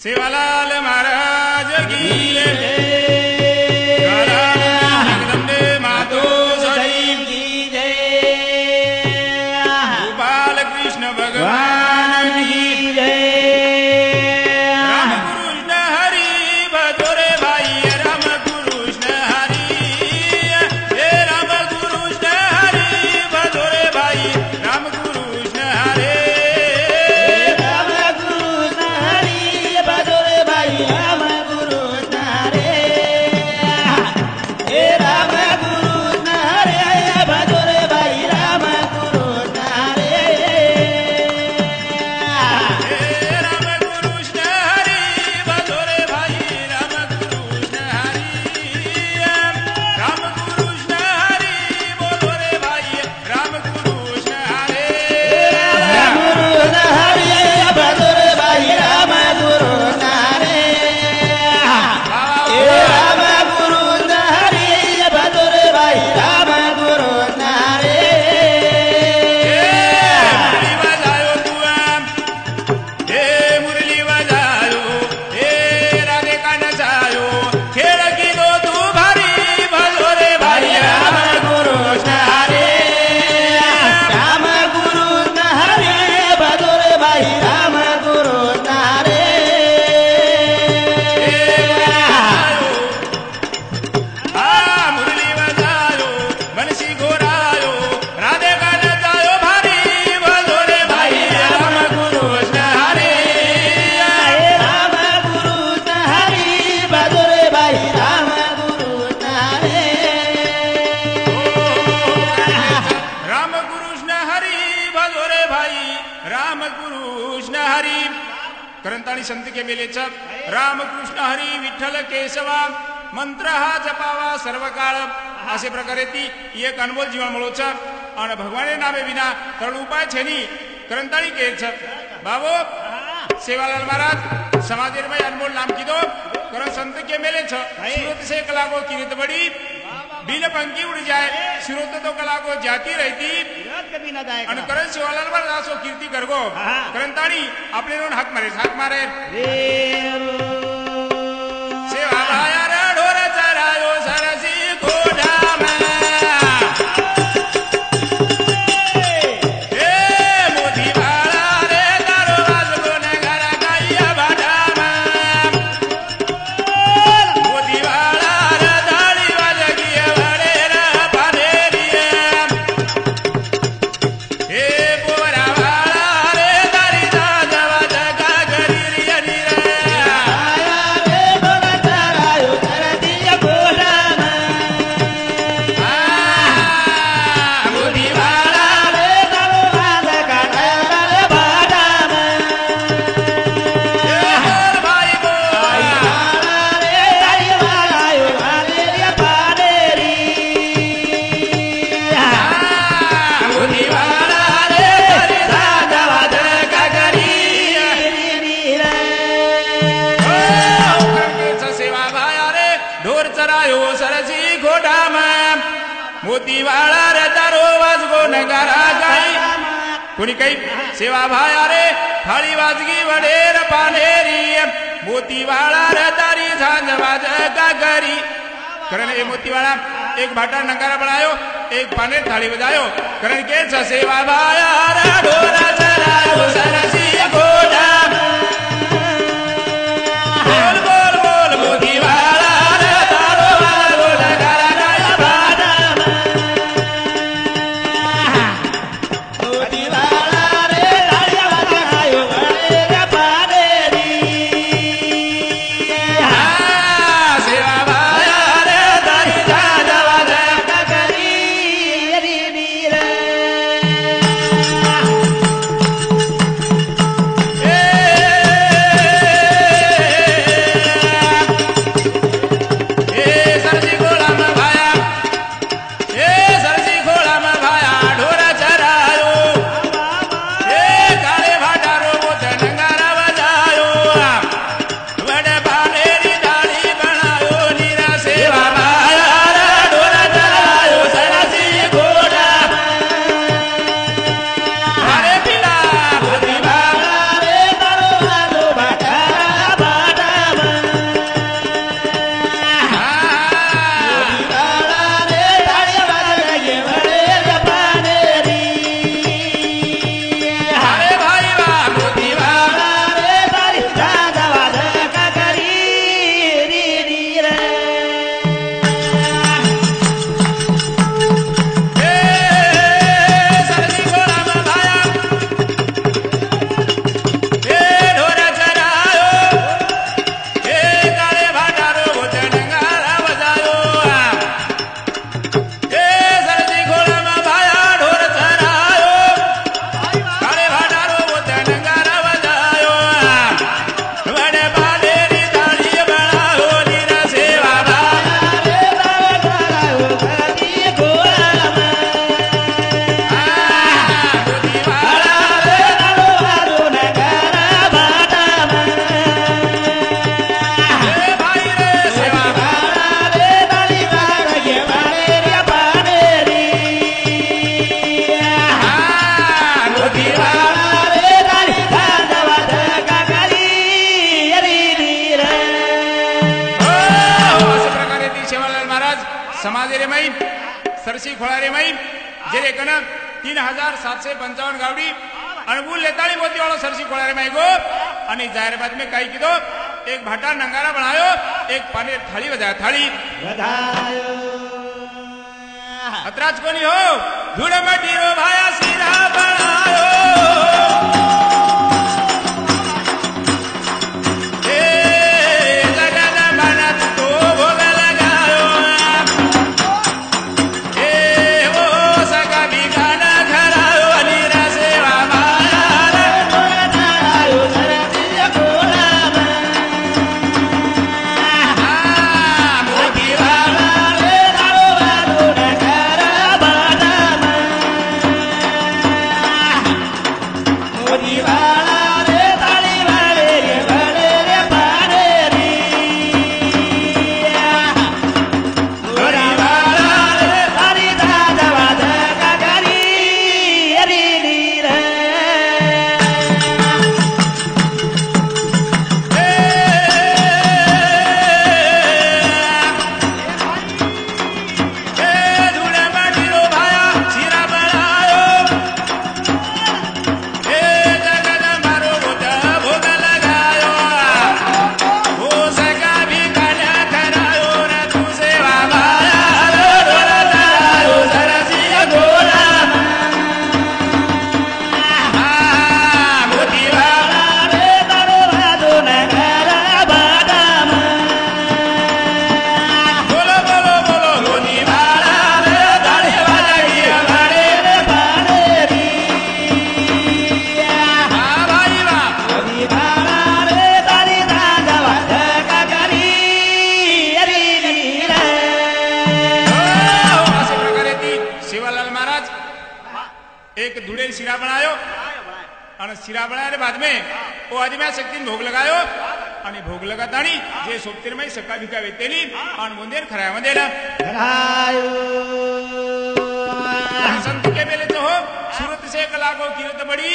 सेवालाल महाराज की जगदम्बे मातो सदैव की जय। गोपाल कृष्ण भगवान की जय। राम कृष्ण हरि भजोरे भाई राम कृष्ण हरि हे राम कृष्ण हरि भजोरे भाई राम कृष्ण हरे करंताळी संत के मेलेचा रामकृष्ण हरी विठ्ठल केशवा मंत्र हा जपावा सर्व काळ असे प्रकारे ती एक अनमोल जीवामुळोचा आणि भगवाने नामे विना तरुण उपाय छेनी करंताळी केच बाबो सेवालाल महाराज समाधि में अनमोल नाम की दो करण संत के मेले सूरत से कला को किरत बड़ी बिन पंखी उड़ जाए सूरत तो कला को जाती रहती करण सेवालाल महाराज सो कीर्ति करगो करंताळी आपले दोन हाक मारे सेवा भाया रे ढोर चरायो सरसी गोडा मोतीवाळा रे तारो वाजगो नगारा गाई कोणी काही सेवा भाया रे थाळी वाजगी वडेर पानेरी मोतीवाळा रे तारी झांझ वाज गागरी करण ए मोतीवाळा एक भाटा नगारा बढ़ायो एक पानेर थाली बजायो करण के सेवा भाया रे ढोरा चरायो सरसी घोड़ा बोल बोल बोल मोतीवाळा रे तारो वाजगो नगारा समाजे रे माई सरसी खोळा रे माई जेरे कन 3755 गावडी अणबुल लेताली मोती वालो सरसी खोळा रे माई गो आणि जाहिर बात में काई कीधो एक भाटा नंगारा बनायो एक पाने थाली बजाया थाली अतराज कोनी हो धूड़ मटी रो भाया सिरा बनायो सिरा बनाने बाद में वो आदमी शक्ति भोग लगायो आणि भोग लगातानी जे सोबतीरमय सकाळ भिका वेतेली आणि मुंदेर खरायामध्ये संत के मेले तो हो सूरत से कला को किरत बड़ी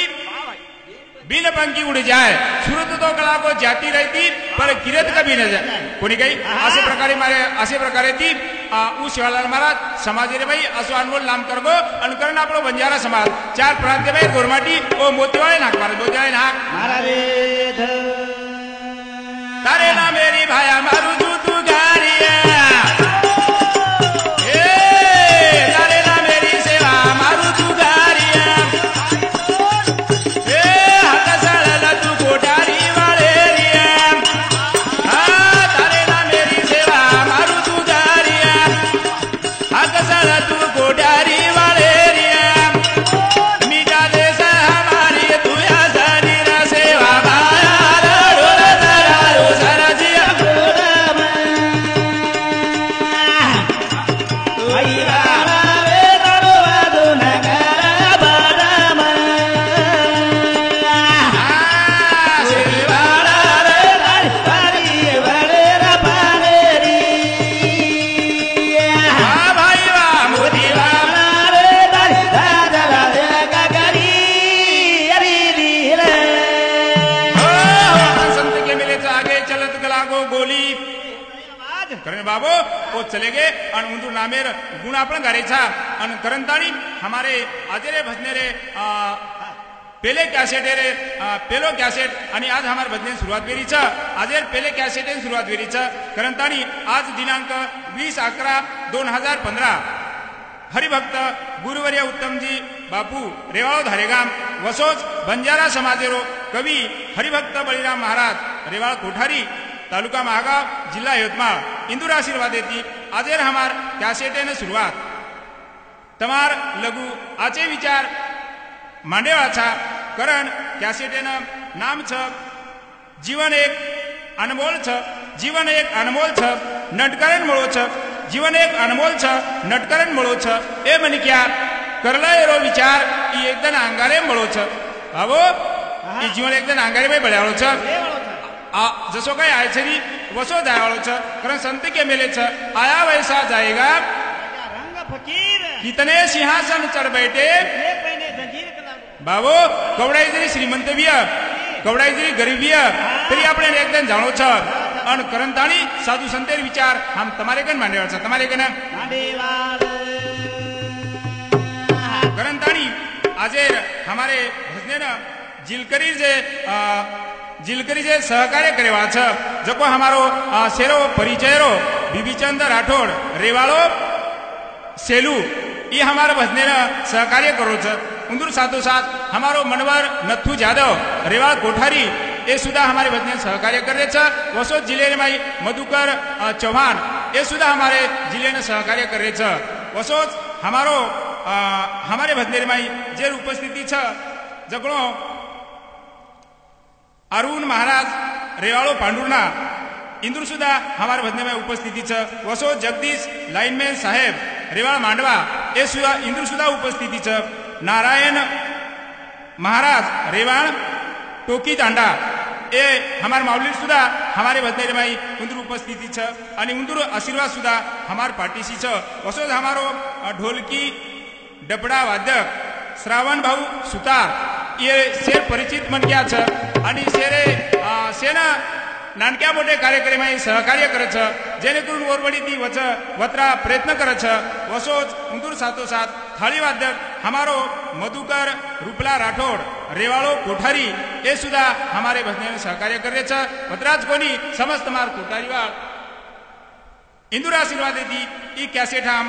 बिन पंखी उड़ जाए सूरत तो कला को जाती रहती पर किरत कभी न जाए कोणी काही असे प्रकारे ती ऊ शिवालाल महाराज समाजे रे भाई असो अनमोल नाम करगो अनुकरण आपलो बंजारा समाज 4 प्रांत में गोरमाटी ओ मोतीवाळे नाक मारे मोतीवाळे नाक महाराज तारे ना मेरी भाया मारू तू गारिया बाबो वो चले गए और उनको नामेर गुण आपण गारेचा और करंतानी हमारे आजरे भजने रे पहले कॅसेट रे पेलो कॅसेट आणि आज हमारे भजने सुरुवात वेरीचा आजेर पहले कॅसेट सुरुवात वेरीचा करंतानी आज दिनांक 20/11/2015 हरिभक्त गुरुवर्य उत्तमजी बापू रेवाळो धारेगाम वसोज बंजारा समाजेरो कवी हरिभक्त बळीराम महाराज रेवाळ कोठारी तालुका महागाव जिल्हा यवतमाळ इंदूर आशीर्वाद देती आजेर हमार कॅसेटेन सुरुवात तमार लघु आचे विचार मांडेवाचा करण कॅसेटेन नाम छ जीवन एक अनमोल छ जीवन एक अनमोल छ नटकरण मळो छ जीवन एक अनमोल छ नटकरण मळो छ ए मनिक्या करला एरो विचार ई एकदन अंगारे मळो छ बाबो ई जीवन एकदन अंगारे में बळ्याळो छ जसो काय आयचरी वसो जायवाळो छ कारण संत के मेले छ आया वैसा जाएगा रंग फकीर कितने सिंहासन चढ़ बैठे बाबो कवडाई जरी श्रीमंत बिया कवडाई जरी गरीब बिया तरी आपण एकदम जाणो छ અન કરંતાણી સાધુ સંતેર વિચાર આમ તમારે કન માંડ્યા છે તમારે કન માંડેવાળ કરંતાણી આજે हमारे भजने ना जिलकरी जे सहकार्य करेवा छ जको हमारो सेरो परिचयरो बीबीचंद राठोड रेवाड़ो सेलू ये हमारा भजने ना सहकार्य करो छ उंदूर साथो साथ हमारो मनवर नथु जादव रेवाड़ कोठारी ये सुधा हमारे भजने सहकार्य कर रहे छ वसोद जिले में मधुकर चौहान ये सुधा हमारे जिले ने सहकार्य कर रहे छ वसोद हमारे भजने में जे उपस्थिति छ जगड़ो अरुण महाराज रेवाड़ो पांडुरना इंदुर सुधा हमारे भजने में उपस्थिति छ वसो जगदीश लाइनमैन साहेब रेवाड़ मांडवा ये सुधा इंदुर सुधा उपस्थिति छ नारायण महाराज रेवाड़ टोकी तांडा ये हमारे माऊली सुधा हमारे भजने में इंदुर उपस्थिति छ आणि इंदुर आशीर्वाद सुधा हमार पार्टीसी छ वसो हमारो ढोलकी डबडा वादक श्रावण भाऊ सुतार ये शेर परिचित मन क्या छ आणि शेरे सेना नानक्या मोठे कार्यक्रम सहकार्य करे छ जेणेकरून ओरवडी ती वत्रा प्रयत्न करे छ वसोज उंदूर साथो साथ थाळी वादक हमारो मधुकर रूपला राठोड रेवाड़ो कोठारी ये सुधा हमारे भजने में सहकार्य करे छ वतराज कोनी समस्त मार कोठारीवाळ इंदूर आशीर्वाद दी ई कैसेट हम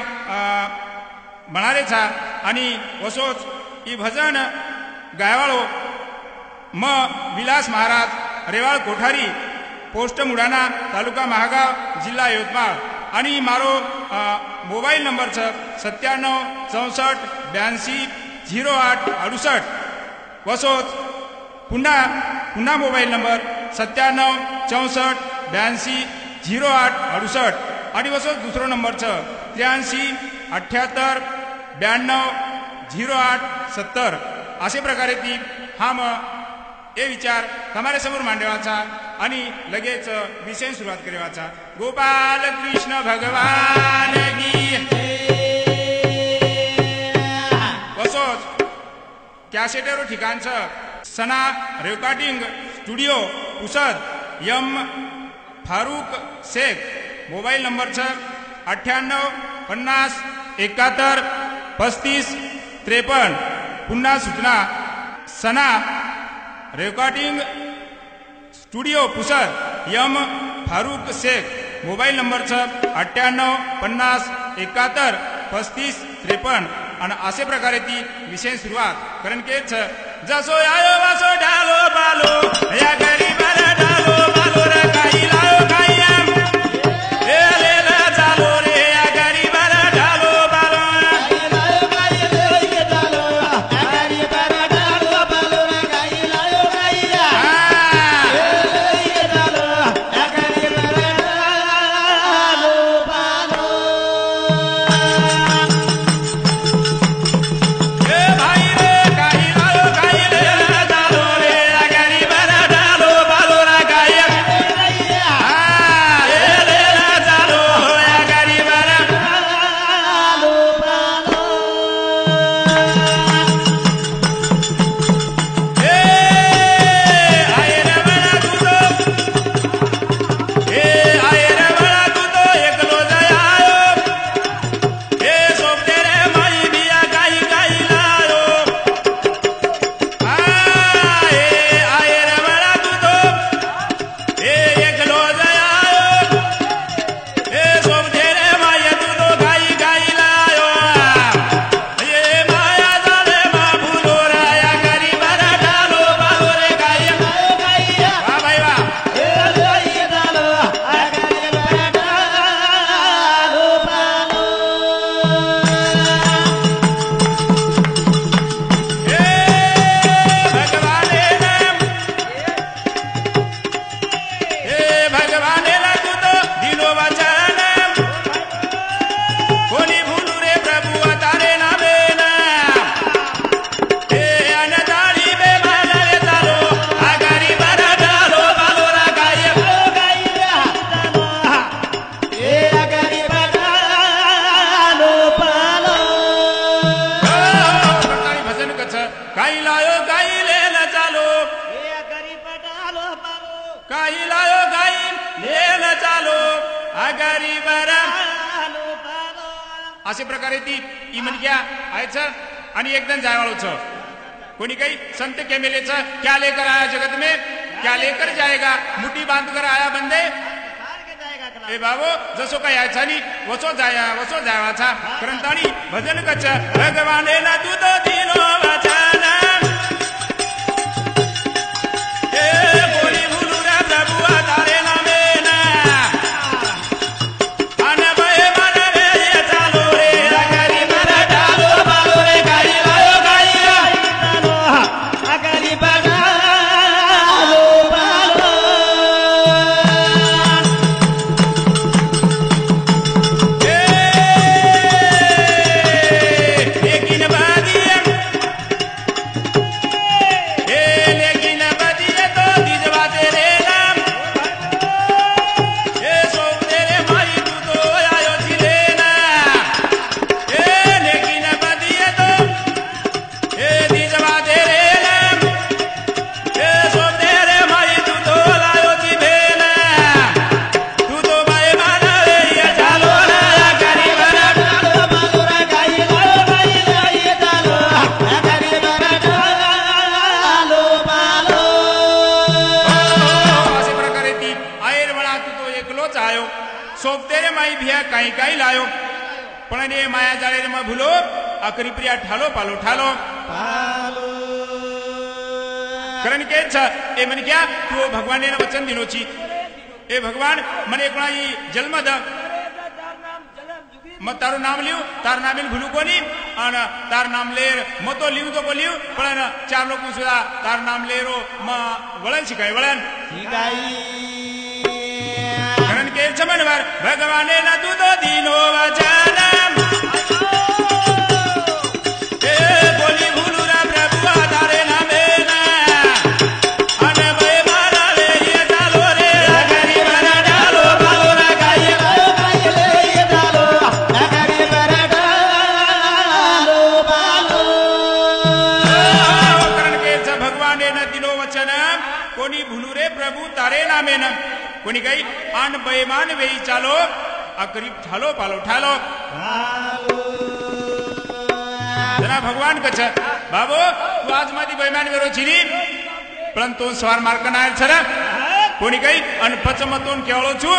बनारे छा आणि वसोज ई भजन गायवाळो म विलास महाराज रेवाड़ कोठारी पोस्ट मुडाना तालुका महागाव जिल्हा यवतमाळ आणि मारो मोबाईल नंबर छ 9764820868 वसोज पुन्हा मोबाईल नंबर 9764820868 आणि वसोज दुसरो नंबर छ 8378920870 अशा प्रकारे ती हम ये विचार हमारे समोर मांडवाचा आणि लगेच विषय सुरुवात करेवाचा गोपाल कृष्ण भगवान की वसोज कॅसेटेरो ठिकाणचं Sana recording studio Pusad M Farooq Shaikh mobile number छ 9850713553 पुन्हा सूचना Sana recording studio Pusad M Farooq Shaikh mobile number छ 9850713553 आणि असे प्रकारे ती विषय सुरुवात कारण की जसो आयो वासो ढालो बालो या गरीबाला ढालो बालो रे काही लायो काही ए लेला चालो रे या गरीबाला ढालो बालो काही लायो गाई गरीबर पालो पालो असे प्रकारे ती ई म्हणक्या आयचं आणि एकदम जायवाळूच कोणी काही संत के मेलेच क्या लेकर आया जगत में क्या लेकर जाएगा मुठी बांध कर आया बंदे कार के जाएगा कला ए बाबो जसो काय यायचा नी वसो जायवाचा करंताणी भजन कच भगवाने ना दूध दिलो वचन ए बोली भुलुरा प्रभु तारे नामे ना अन भय मन रे ये चालो रे गरीब रे डालो बालो रे गाई लायो गाई पालो अगली पालो पालो लेकिन बादिया लेकिन बादिया तो दिजवा तेरे नाम सो तेरे माई तू तो आयो जिलेना लेकिन बादिया तो दिजवा तेरे नाम सो तेरे माई तू तो आयो जिलेना तू तो भाई माना रे ये चालो रा गरीब रा पालो पालो रे गाई गाई डालो अगली पालो पालो असे प्रकारे ती आयर म्हणा तू तो एकलोच आयो सोबतेरे माई भिया काही काही लायो पण रे माया जाळे रे मग भुलो आकरी प्रिया ठालो पालो ठालो पालो कारण के छ ए मन क्या तू भगवान ने वचन दिनोची ए भगवान मने कोणाई जन्म द मग ताરું नाम लिहू तार नामेल भुलू कोणी आणि तार नाम लेर मग तो लिहू तो लिहू पण चार लोक सुद्धा तार नाम लेरो मग वळण शिकाय वळण शिकाई कारण के चमनवर भगवाने ना दूधो दिनो वचन ए बोली भुलुरा प्रभु तारे नामे ना अन भय मारा ले ये चालो रे गरीब रा डालो बालो रा गाई गाई ले डालो अगली पालो पालो कारण के भगवाने न दिनो वचन कोणी भुलू रे प्रभु तारे नामे न कोणी काही आन बैमान वेई चालो अकरीब ठालो पालो ठालो जना भगवान कच बाबो तू आज मादी बैमान वेरो छिरी पण तो स्वार मार्क नाय छर कोणी काही अन पचमतोन केवळो छु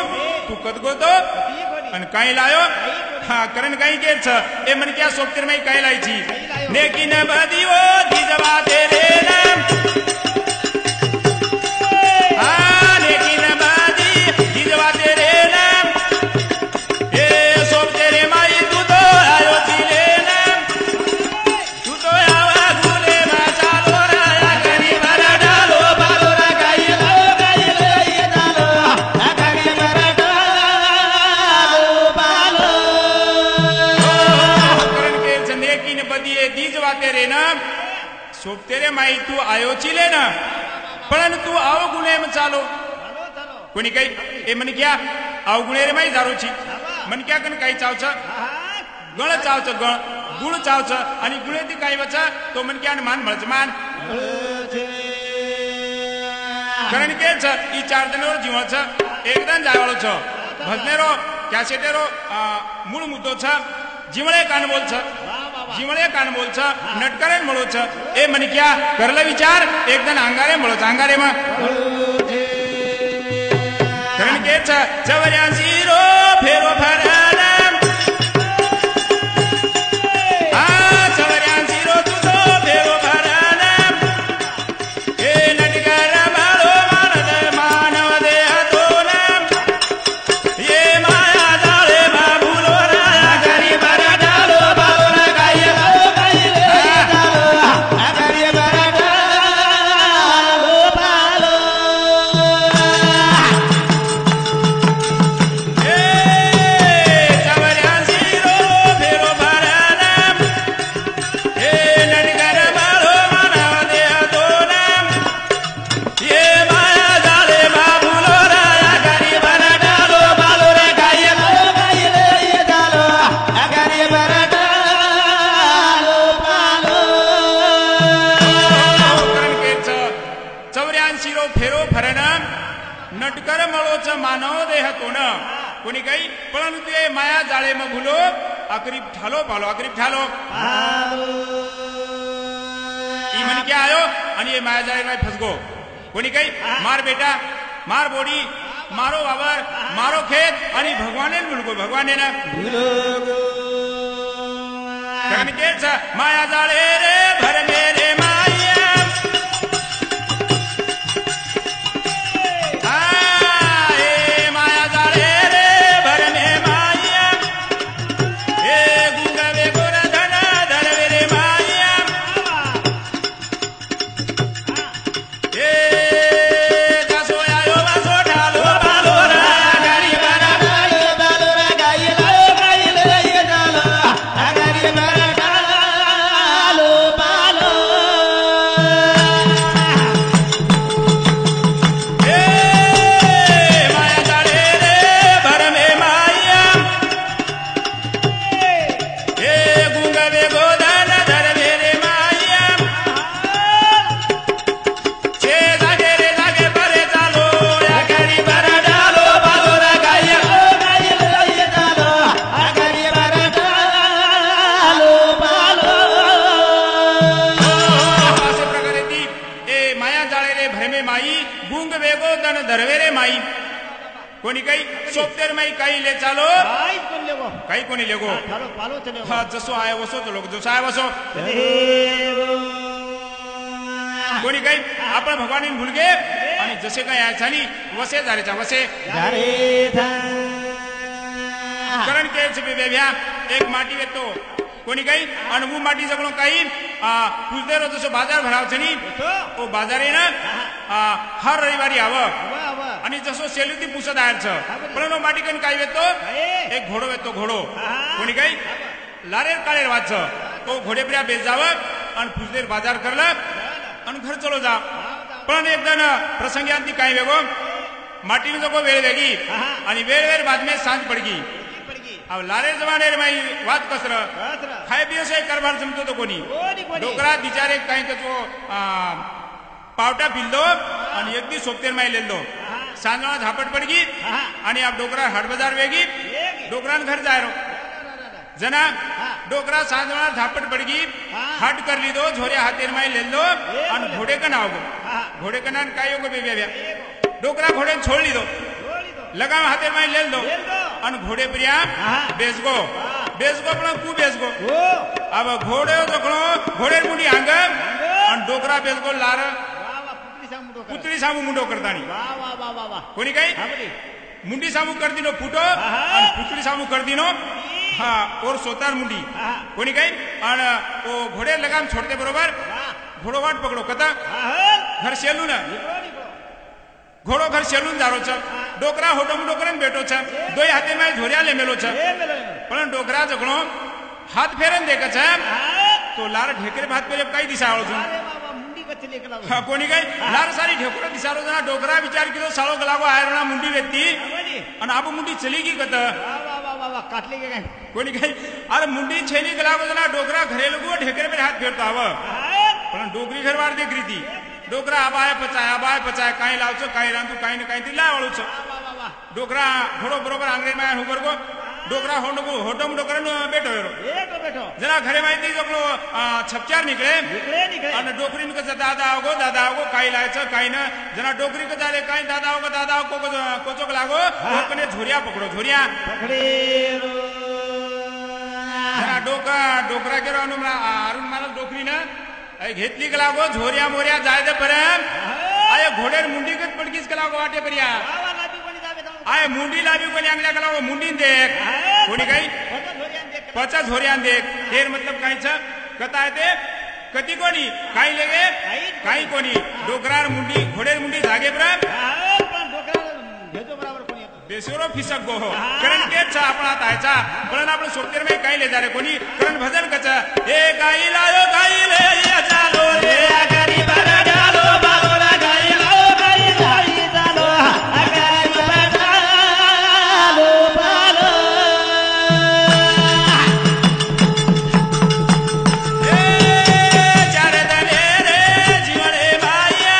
तू कदगो तो अन काही लायो हा कारण काही के छ ए मन क्या सोपतिर में काही लायची लेकिन बदियो दिजवा तेरे नाम लेकिन बादी दिजवा तेरे नाम ए सोप तेरे माई तू तो आयो जिले नाम तू तो आवा गुले मा चालो रा गरीब रा डालो बालो रा गाई गाई ले डालो अगली पालो करण के लेकिन बदिये दिजवा तेरे नाम सोप तेरे माई तू आयो चिले ना पण तू आव गुणे में चालो कोणी काही ए मन क्या आव गुणे रे माई दारूची मन क्या कन काही चावच गळ चावच गळ गुळ चावच आणि गुळे ती काही वच तो मन क्या मान मळच मान कारण के छ ई चार दिनवर जीवच एकदम जायवाळो छ भजनेरो कॅसेटेरो मूळ मुद्दो छ जीवळे कान बोल छ जीवळे कान बोल छ नटकरेन मळो छ ए मन क्या करला विचार एकदम अंगारे मळो अंगारे मा कारण के छ चवऱ्या जीरो फेरो भरणम चवऱ्या जीरो तुझो फेरो भरणम ए नटकर माळो मानद मानव देह तोनम ये माया जाळे मा भुलो रा गरीब रा डालो बालो रा गाई गाई ले डालो अगली पालो चवऱ्या जीरो फेरो भरणम ए नटकर माळो मानव देह तोनम ये माया जाळे मा भुलो रा गरीब रा डालो बालो रा गाई गाई ले डालो अगली पालो कारण के चौऱ्यांशी रो फेरो भरण नटकर मळोच मानव देह तोन कोणी काही परंतु ते माया जाळे मग भुलो अकरीब ठालो पालो अकरीब ठालो ई म्हणे क्या आयो आणि ये माया जाळे में फसगो कोणी काही मार बेटा मार बोडी मारो बाबर मारो खेत आणि भगवाने मुलगो भगवाने ना कारण तेच माया जाळे रे भर मेरे माया कोणी काही सोपतेर माई काही ले चालो काही कोणी लेगो हा जसो आहे वसो तो लोक जसो आहे वसो कोणी काही आपण भगवानी भूलगे आणि जसे काही आहे झाली वसे झालेचा वसे कारण के बेभ्या एक माटी येतो कोणी काही आणि वो माटी जगणो काही पुजदेरो जसो बाजार भराव छनी ओ बाजार आहे ना हर रविवारी आव आणि जसो सेलुती पुसत आहे पण माटी कन काय येतो एक घोडो येतो घोडो कोणी काही लारेर काळेर वाच तो घोडेप्रिया बेस जाव आणि पुजदेर बाजार करला आणि घर चलो जा पण एकदा प्रसंगी आणती काय वेगो माटी में जगो वेळ वेगी आणि वेळ बाद में सांज पडगी अब लारे जमाने माई वाद कसर खाय पियसे करभार जमतो तो कोणी डोकरा बिचारे काही तो पावटा पिल्लो आणि एक दिवस सोपतेर माई लेलो सांजना झापट पडगी आणि अब डोकरा हाट बाजार वेगी डोकरान घर जायरो जना डोकरा सांजना झापट पडगी हाट कर ली दो झोरे हातेर माई लेलो आणि घोडे का नाव घोडे का नान काय होगो बेब्या डोकरा घोडे छोड़ ली दो लगाम हातेर माई लेल दो आणि घोडे प्रिया बेसगो बेसगो पण कु बेसगो अब घोडे जखणो घोडे मुंडी आंग आणि डोकरा बेसगो लार पुतळी सामू मुंडो करतानी कोणी काही मुंडी सामू कर दिनो फुटो आणि पुतळी सामू कर दिनो हा और सोतार मुंडी कोणी काही आणि ओ घोडे लगाम छोड़ते बरोबर घोडो वाट पकड़ो कथा घर सेलू ना घोड़ो घर सेलून जारो छ डोकरा होटम डोकरन बेटो छ दोई हाथे में झोरिया ले मेलो छ पण डोकरा जगणो हाथ फेरन देख छ तो लार ढेकरे भात पे काही दिसाळो छ मुंडी कचले कला कोणी काही लार सारी ढेकरा दिसाळो जना डोकरा विचार किलो साळो गलागो आयरणा मुंडी व्यक्ती आणि आप मुंडी चली की कत वा काटले के काय कोणी काही अरे मुंडी छेनी गलागो जना डोकरा घरे लगो ढेकरे पे हाथ फेरतो आव पण डोकरी घरवार देख रीती डोकरा आबाय पचाय काही लावचो काही रांधू काही न काही लावळूचो डोकरा घोडो बरोबर आंगरे माया हुबर गो डोकरा होटम डोकरन बेटो बेटो जना घरे माहिती जगलो छपचार निकळे आणि डोकरीन का दादा आवगो काही लायचं काही न जना डोकरी का झाले काही दादा आवगो कोचोक लागो कोकने झोरिया पकडो झोरिया जना डोकरा गेलो अरुण मला डोकरी न घेतली का लागो झोरिया मोरिया जाय दे पर्यंत आय घोडेर मुंडी कत पडकीच का लागो वाटे पर्या आय मुंडी लावी कोणी अंगल्या का लागो मुंडीन देख कोणी काही पचा झोरियान देख हेर मतलब काहीच कथा आहे ते कती कोणी काही लेगे काही कोणी डोकरार मुंडी घोडेर मुंडी जागे पर्यंत बेसुरो फिसक गो हो कारण केच आपण आता आयचा पण आपण सोपतेर में काही ले जा रे कोणी कारण भजन कच हे गाई लायो गाई ले चालो रे गरीब डालो बालो ला गाई लायो गाई गाई चालो गरीब डालो बालो ए चार दने रे जीवने माया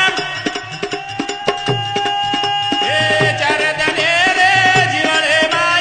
ए चार दने रे जीवने माया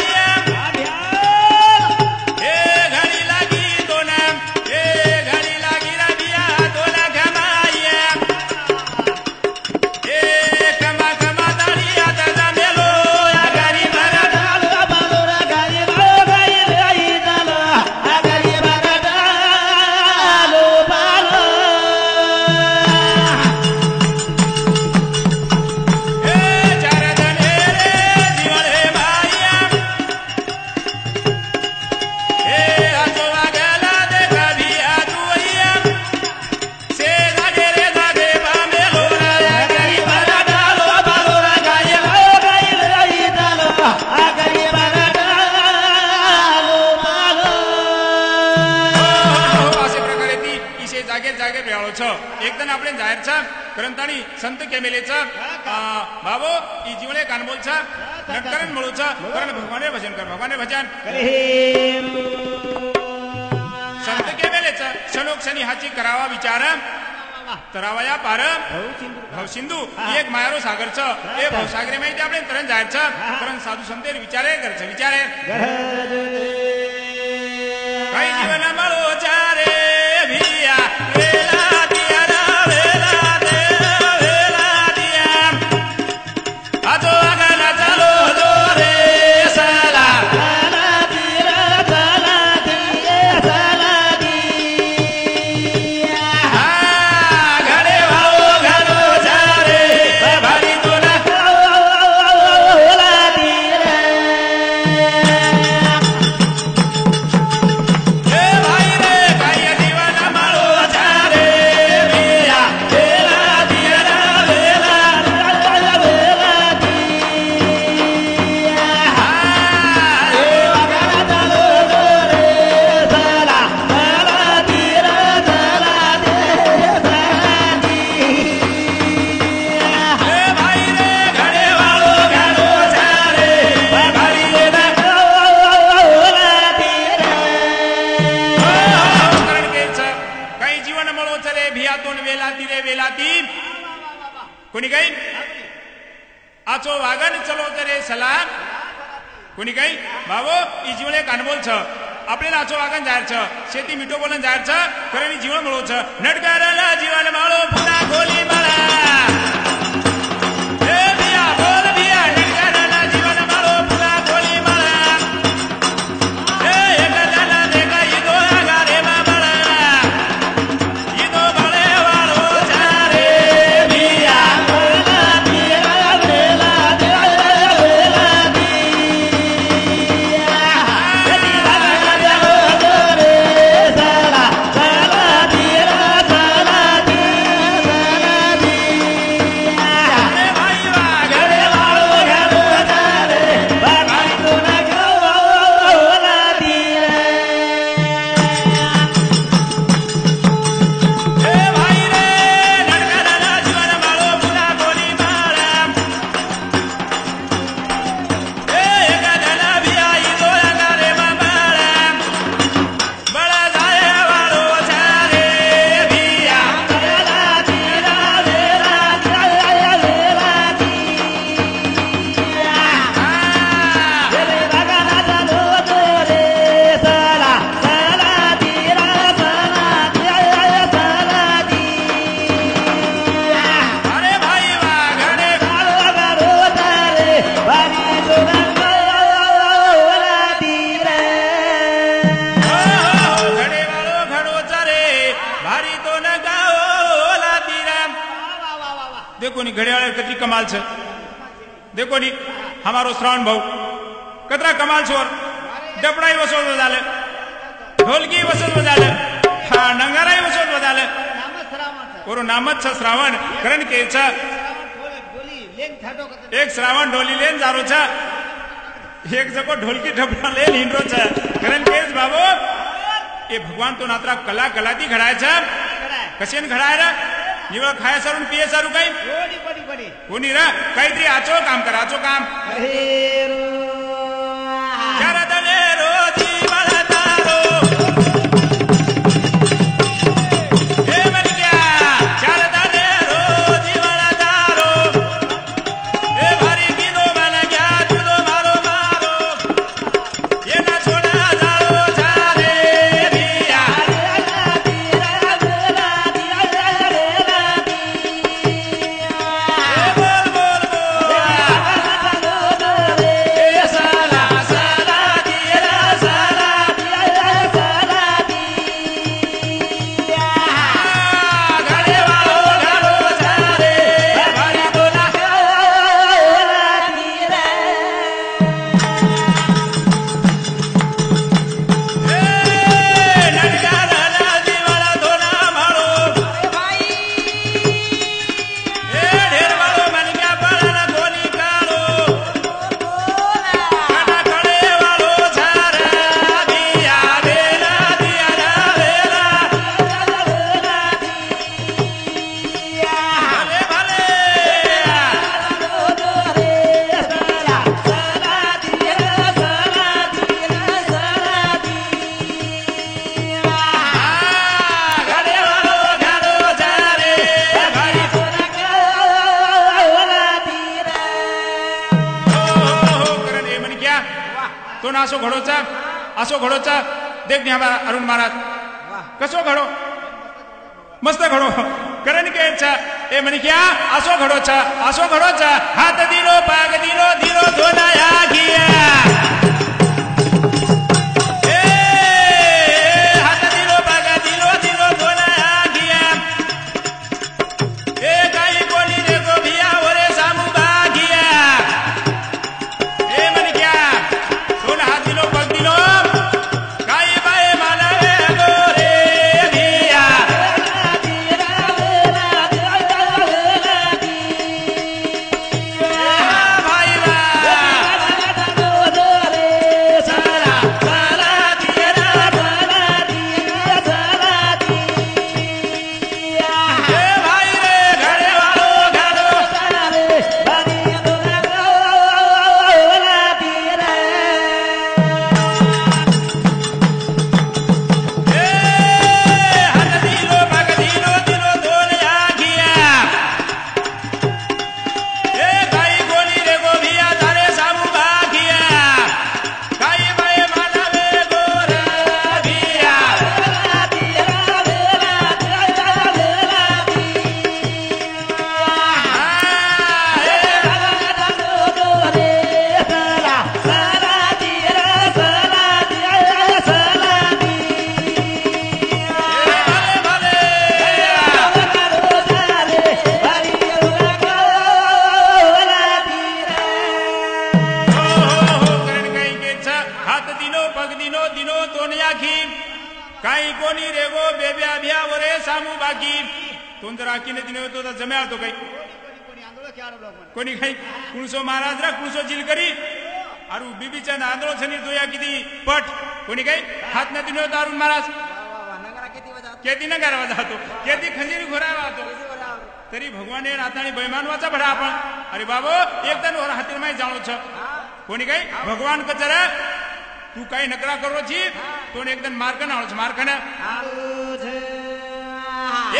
મળો છો એકદમ આપણે જાહેર છે કરંતાણી સંત કેમેલે છે બાબો ઈ જીવને કાનબોલ છે નટકરણ મળો છે કરણ ભગવાને ભજન કર ભગવાને ભજન સંત કેમેલે છે શનોક શની હાચી કરાવા વિચાર તરાવાયા પાર ભવ સિંધુ એક માયારો સાગર છે એ ભવ સાગરે માં આપણે તરણ જાહેર છે કરણ સાધુ સંતે વિચારે કર છે વિચારે કઈ જીવન મળો ચારે ભિયા વેલા દિયા વેલા દે વેલા દિયા આજો આગળ ચાલો જો રે સાલા સાલા દીરા સાલા દીએ સાલા દીયા હા ઘરે વાળો ઘરો ચારે ભારી તો ના ઓલા દીરા એ ભાઈ રે કઈ જીવન મળો ચારે ભિયા વેલા દિયા વેલા વેલા દીયા હા વાગા ચાલો જો રે સાલા સાલા દીરા સાલા દે સાલા દીયા એ ભાઈ રે ઘરે વાળો ઘરો ચારે ભારી તો ના ઓલા દીરા કરણ કે છે કઈ જીવન મળો ચરે ભિયાતો ને વેલાતી રે વેલાતી કોની કઈ આચો વાગન ચલો ચરે સલામ કોની કઈ બાબો ઈ જીવને કાનબોલ છે આપણે આચો વાગન જાહેર છે શેતી મીઠો બોલન જાહેર છે કરણી જીવન મળો છે નટકારના જીવન માળો પૂરા ખોલી માળા એ ભિયા બોલ ભિયા નટકારના જીવન માળો પૂરા ખોલી માળા એ એક દાના દેખા ઈદો આગારે માં માળા ઈદો બળે વાળો ચારે ભિયા વેલા દીરા વેલા દીરા વેલા દીયા જતી વાગા ચાલો જો રે સાલા સાલા દીરા સાલા દીરા દીયા એ ભાઈ વાગડે ઘરે વાળો ઘરો ચારે ભાગી તો ના ગો ઓલા દીરા એ ભાઈ રે નટકારના જીવન માળો પૂરા ખોલી માળા એ એક દાના ભિયા ઈદો આગારે માં માળા બળા જાય વાળો ચારે ભિયા વેલા દીરા વેલા દીરા વેલા દીયા હા ઘરે વાગા ચાલો જો રે સાલા સાલા દીરા સાલા દીરા સાલા દીયા અરે ભાઈ વાગડે વાળો ઘરો ચારે ભારી તો ના ગો ઓલા દીરા ઘડે વાળો ઘડો ચારે ભારી તો ન ગાઓ લાતી રામ देखो नी घड़े वाले कितनी कमाल छे देखो नी हमारो श्रावण भाऊ कतरा कमाल छे और डपड़ाई वसोल बजाले ढोलकी वसोल बजाले हाँ नंगाराई वसोल बजाले और नाम ज छे श्रावण करण के छे एक श्रावण ढोली लेन जारो छे एक जको ढोलकी डपड़ा लेन हिंडरो छे करण के बाबू ये भगवान तो नात्रा कला कलाती घडाय छे कशेन घडाय रे निवळ खाय सारून पिये सारू काही कोणी रे काहीतरी आचो काम कर आचो काम शरदने रोजी मला तारो हे मनक्या शरदने रोजी मला तारो हे भारी किनो मला घ्या तुझो मारो मारो ये ना छोडा जाळो चारे भिया वेला तो ना असो घडोचा देख न्या अरुण महाराज कसो घडो मस्त घडो करण केचा ए म्हणे क्या असो घडोचा हात दिलो पाग दिलो धोनाया घिया काही कोणी रेगो बेब्या बिया वरे सामू बाकी तोन जर आखीने दिने होतो तर जम्या तो काही कोणी काही कुणसो महाराज रा कुणसो जिलकरी अरु बीबीच्या नांदळो छनी दोया किती पट कोणी काही हात न दिने होतो अरुण महाराज केती न करावा जातो केती खंजीरी घोरावा जातो तरी भगवान हे राताणी बैमानवाचा भडा आपण अरे बाबो एक तन और हातीर माई जाणो छ कोणी काही भगवान कचर तू काही नकरा करो छी तो एकदम मार्कन आलो छ मार्कन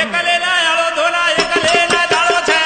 एकले ना आलो धोला एकले ना जाळो छ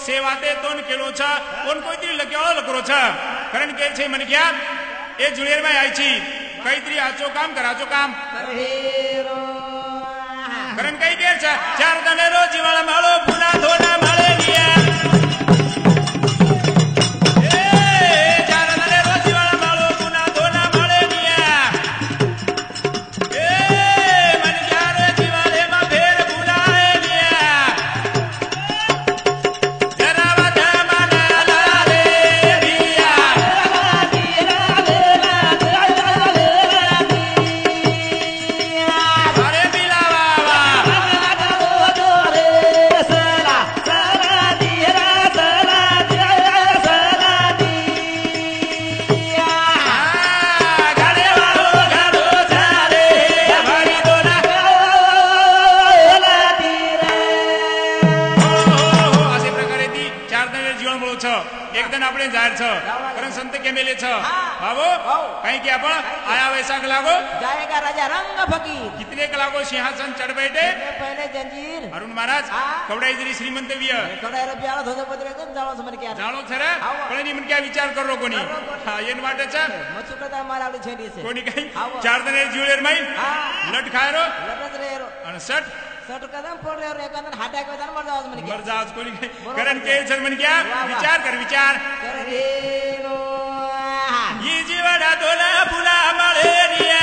सेवाते तोन केलो छ कोण कोईतरी लग्याळो लकरो छ कारण के छे मन क्या ए जुळेर में आई छी काहीतरी आचो काम कराचो काम कारण काही के छ चार दने रो जीवाळा माळो पुना धोना माळे निया जीवन बोलो छ एकदम આપણે જાહેર छ कारण संत केमेले छ बाबू कहीं क्या पण आया वैसा लागो जाएगा राजा रंग फकीर कितने लागो सिंहासन चढ़ बैठे पहले जंजीर अरुण महाराज कवडा इजरी श्रीमंत विय थोड़ा रुपयाला धोदे पदरे गन जाळो समर क्या जाणो छ रे पण ની मन क्या विचार करो कोणी हा येन वाटे छ मचुकदा मारा आवडी छेडी से कोणी काही चार जण जुळेर माई लट खायरो लटत रेरो आणि सट सट कदम फोड़ रे और एकानन हाटा के मर जाओ मन मर जाओ कोणी काही कारण के सर मन क्या विचार कर विचार रे नो ये जीवना दोला फुला मळेरिया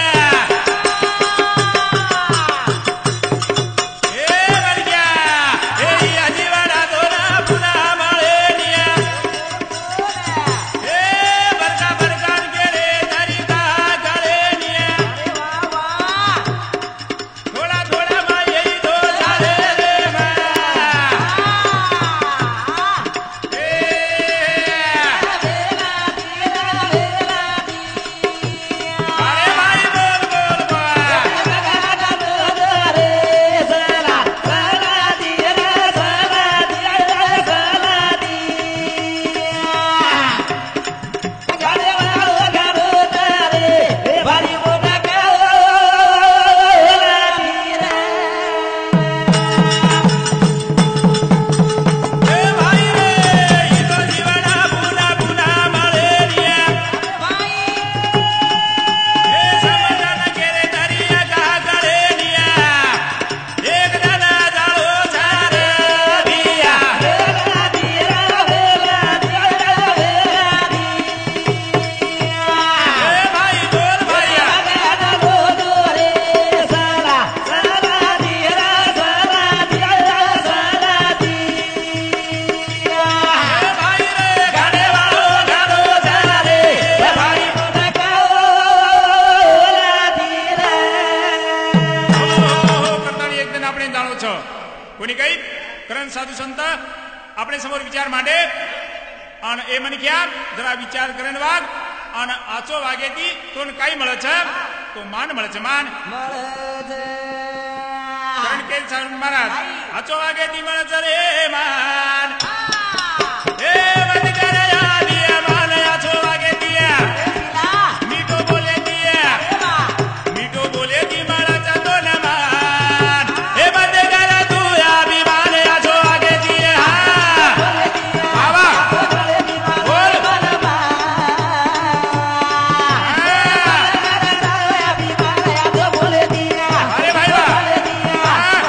साधु संत अपने समोर विचार मांडे आणि ए म्हणे क्या जरा विचार करेन वाग आणि आचो वागेती तोन काही मळ छ तो मान मळ छ मान कारण के महाराज आचो वागेती मळ छ रे मान ए बंद कर या दिया मान आचो वागेती मीठो बोले दिया मीठो बोले दी मळ छ तो न मान ए बंद कर तू या विमान आचो वागेती बाबा बोल अरे भाई वाह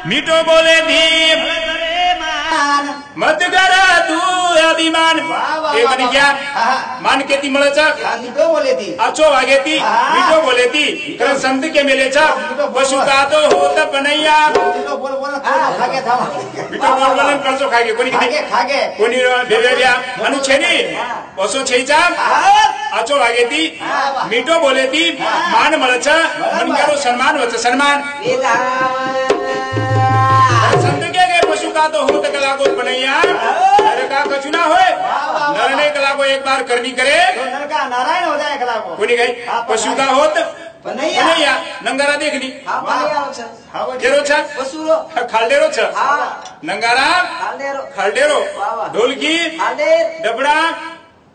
मीठो बोले दीप मत करा तू अभिमान ए म्हणे क्या मान केती मळच मीठो बोले ती आचो वागेती मीठो बोलेती कारण संत के मेलेच पशु का तो होत पनैया मीठो बोल बोल खागे थांब मीठो बोल बोल कळचो खागे कोणी खागे कोणी बेबेल्या अनु छेनी ओसो छेचा आचो वागेती मीठो बोलेती मान मळच मनकारो सन्मान वच सन्मान संत के पशु का तो होत कलागो पनैया नर का कछु ना होए नरने कलागो एक बार करनी करे नर का नारायण हो जाए कलागो कोणी गई पशु का होत पनैया नंगारा देखनी हां जेरो छ पशुरो खालडेरो छ नंगारा खालडेरो खालडेरो ढोलकी खालडेर डबडा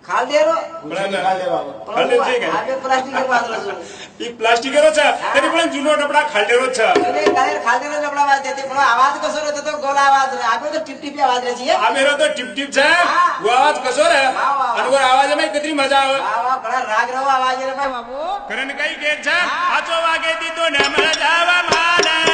खालडेरो खालडेर છે કે આપે પ્લાસ્ટિક के बात रसो ई प्लास्टिकेरो छ तरी पण जुनो डबडा खालडेरो छ जुने गायर खालडेरो डबडा वाज देते पण आवाज कसो रहतो तो गोल आवाज आपे तो टिप टिप आवाज रे छे आमेरो तो टिप टिप छ वो आवाज कसो रे आणि वो आवाज में कितनी मजा आवे वाह बड़ा राग रहो आवाज रे भाई बाबू करन काही के छ आचो वागे दी तो न मळ जावा मान